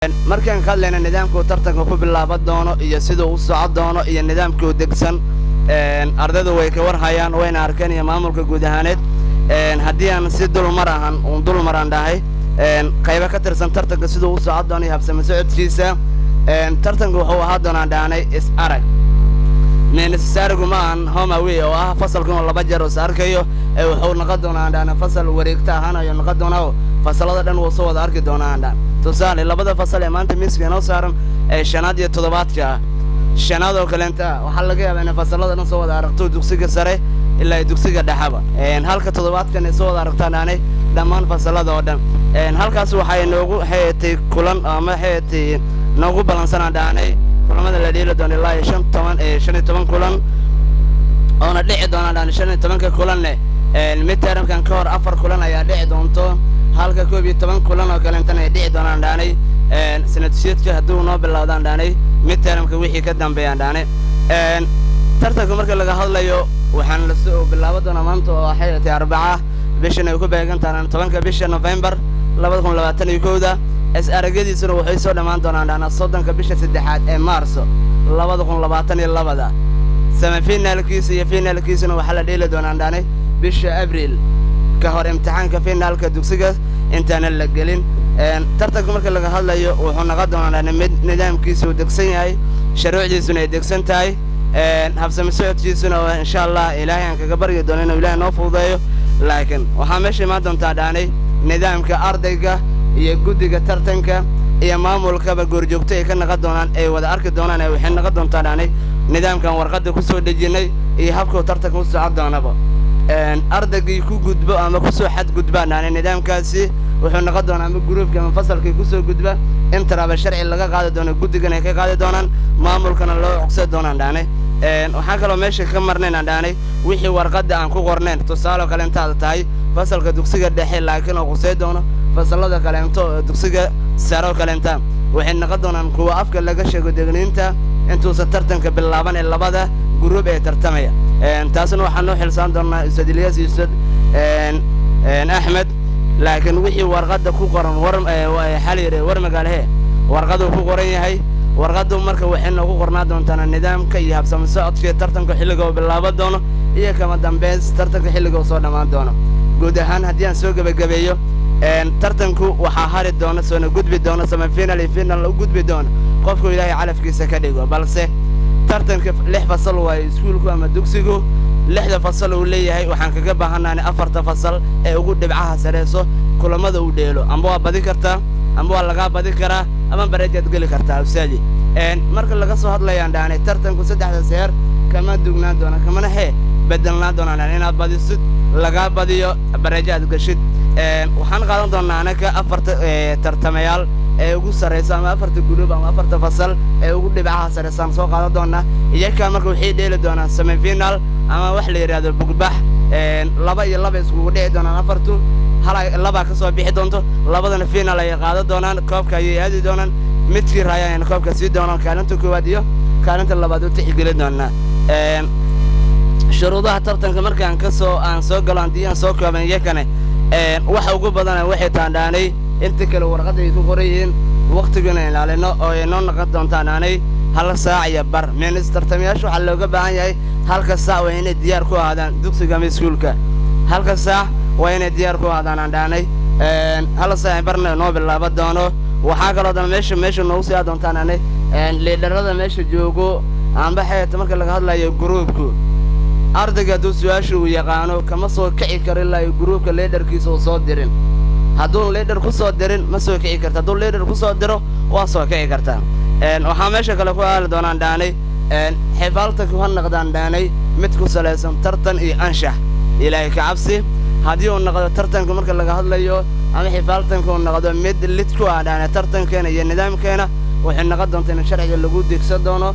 markaan ka hadlayna nidaamka tartanka ku bilaaban doono iyo sida uu socod doono iyo nidaamka uu degsan ardaydu way ka warhayaan wayna arkeen iyo maamulka guud ahaaneed haddii aan si dulmaran dhahay qaybo ka tirsan tartanka sida uu socod doono iyo habsami socodkiisa tartanka wuxuu ahaa doonaa dhaanay is arag meenisaarigu ma aan home away oo ah fasalkan oo laba jeer oo arkayo wuxuu noqon doonaa dhaana fasal wareegta ahaan ayuu noqon doonaa fasalada dhan wuu soo wada arki doonaa dhan tusaale labada fasal ee maanta miiska inoo saaran shanaad iyo toddobaadka shanaad oo kaleenta waxa laga yaabaa in fasalada dhan soo wada aragto dugsiga sare ilaa dugsiga dhaxaba halka toddobaadkan ay soo wada aragtaan aanay dhammaan fasalada oo dhan halkaas waxay noogu hay'atay kulan ama hay'atay noogu balansanaa dhaanay kulamada la dhiili doono ilaa 15 kulan oona dhici doona dhaan 15 kulanne midtermkan ka hor 4 kulan ayaa dhici doonto halka 12 kulan oo kaleetan ay dhici doonaan dhaanay sanadsiyeedka hadduu noo bilowdaan dhaanay midtermka wixii ka dambeeyaan dhaanay tartanka marka laga hadlayo waxaan la soo bilaaban doonaa maanta oo xayirtay Arbaca bishan ay ku beegan tahay 10 bisha November 2021 aragadiisuna waxay soo dhamaan doonaan dhaana 30 bisha 3 ee Maarso 2022 semifinalkiisa iyo finalkiisuna waxa la dheeli doonaan dhaanay bisha Abriil ka hor imtixaanka finalka dugsiga intaan la gelin tartanka marka laga hadlayo wuxuu noqon doonaa mid nidaamkiisu degsan yahay sharciidiisuna ay degsan tahay habsami socodkiisuna insha Allah Ilaahay aan kaga baryo doono inuu Ilaahay noo fududeeyo laakiin waxa meesha ma doontaa dhaanay nidaamka ardayga iyo guddiga tartanka iyo maamulkaba goorjoogto ay ka noqon doonaan ay wada arki doonaan ay waxay noqon doontaa dhaanay nidaamkan warqadda ku soo dhajinay iyo habka tartanka u socod doonaba ardaygii ku gudbo ama ku soo xad gudbaan nidaamkaasi wuxuu noqon doonaa ama groupka ama fasalkii ku soo gudba inta sharci laga qaadi doono guddigan ay ka qaadi doonaan maamulkana loo codsan doonaan dhaanay waxa kale oo meesha ka marnayna dhaanay wixii warqadda aan ku qorneen tusaale kale inta tahay fasalka dugsiga dhexe laakiin oo qosay doono fasalada kale inta dugsiga sare kale inta waxay noqon doonaan kuwa afka laga sheego degniinta intuu tartanka bilaaban ee labada group ee tartamaya taasna waxaan noo xilsaan doonaa Ustaad Ilyas Yusuf Ahmed laakiin wixii warqadda ku qoran xaliire war magaalaha warqadu ku qoran yahay warqadu marka waxay noogu qornaa doontaa nidaamka iyo habsami socodka tartanka xilliga oo bilaaban doono iyo kama dambeys tartanka xilliga oo soo dhamaan doono guud ahaan haddii aan soo gabagabeeyo tartanku waxa hari doona soo gudbi doona semifinal iyo final u gudbi doona qofku Ilaahay calafkiisa ka dhigo balse tartanka 6 fasal waa iskuulku ama dugsigu 6 fasal uu leeyahay waxaan kaga baahanahay 4 fasal ee ugu dhibcaha sareeso kulamada uu dheelo amba waa badi kartaa amba waa laga badi karaa ama bareejad gali kartaa ustaadi marka laga soo hadlayaan dhaanay tartanku 3 seer kama dugnaan doona kama bedelnaan doona inaad badisid laga badiyo bareejad gashid waxaan qaadan doonaa anaga 4 tartamayaal ee ugu sareysa ama 4 group ama 4 fasal ee ugu dhibcaha sareysan soo qaadan doona iyaga marka waxay dheeli doonaan semifinal ama wax la yiraahdo bugbax 2 iyo 2 isku dhici doonaan afartu hal laba ka soo bixi doonto labadana final ay qaadan doonaan koobka ay aadi doonaan midkii raayaan koobka sii doonaan kaalinta koowaad iyo kaalinta labaad u tixgelin doonaa shuruudaha tartanka marka aan soo galaan diyan soo kooban iyakana waxa ugu badan waxay taandaanay inta kale warqadda ay ku qorayeen waqtigana ilaalino oo ay noo noqon doontaan aanay hal saac iyo bar minister tamiyaashu waxa looga baahan yahay halka saac waa inay diyaar ku ahaadaan dugsiga ama iskuulka halka saac waa inay diyaar ku ahaadaan dhaanay hal saac barna noo bilaaban doono waxa kale oo meesha noo sii doontaan aanay leaderada meesha joogo amba xeeta marka laga hadlayo groupku ardayga su'aashu uu yaqaano kama soo kici karo ilaa groupka leaderkiisa oo soo dirin hadduu leader ku soo dirin ma soo kici kartaa hadduu leader ku soo diro waa soo kici kartaa waxaa meesha kale ku aali doonaan dhaanay xifaalta ku noqdaan dhaanay mid ku saleysan tartan iyo anshax Ilaahay ka cabsi haddii uu noqdo tartanka marka laga hadlayo ama xifaaltanka uu noqdo mid lid ku ah dhaanay tartankeena iyo nidaamkeena waxay noqon doontaa in sharciga lagu digsan doono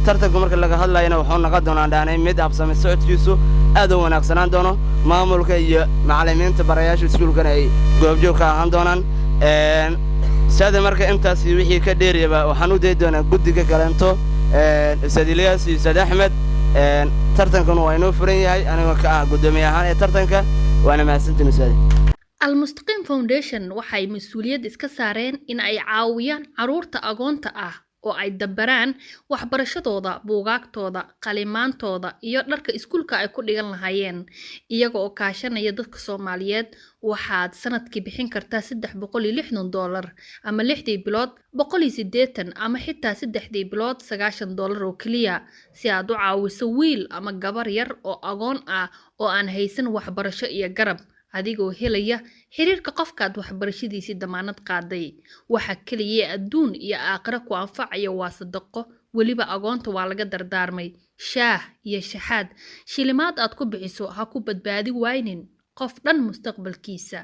tartanka marka laga hadlayna wuxuu noqon doonaa dhaanay mid habsami socodkiisu aad u wanaagsanaan doono maamulka iyo macallimiinta barayaasha iskuulkana ay goobjoog ka ahaan doonaan sida marka intaas wixii ka dheeriyaba waxaan u deey doonaa guddiga kaleento Ustaad Ilyas iyo Ustaad Ahmed tartankan waa inoo furan yahay aniga ka ah gudoomiye ahaan ee tartanka waana mahadsantiin ustaad Al-Mustaqim Foundation waxay mas'uuliyad iska saareen in ay caawiyaan carruurta agoonta ah oo ay dabaraan waxbarashadooda, buugaagtooda, qalimaantooda iyo dharka iskuulka ay ku dhigan lahaayeen. Iyaga oo kaashanaya dadka Soomaaliyeed, waxaad sanadkii bixin kartaa $360 ama 6 bilood $180 ama xitaa 3 bilood $90 oo kaliya si aad u caawiso wiil ama gabar yar oo agoon ah oo aan haysan waxbarasho iyo garab. adigoo helaya xiriirka qofkaad waxbarashadiisii damaanad qaaday. waxa kaliya adduun iyo aakhira ku anfacaya waa sadaqo, weliba agoonta waa laga dardaarmay. shaah iyo shaxaad shilimaad aad ku bixiso ha ku badbaadi waynin qof dhan mustaqbalkiisa.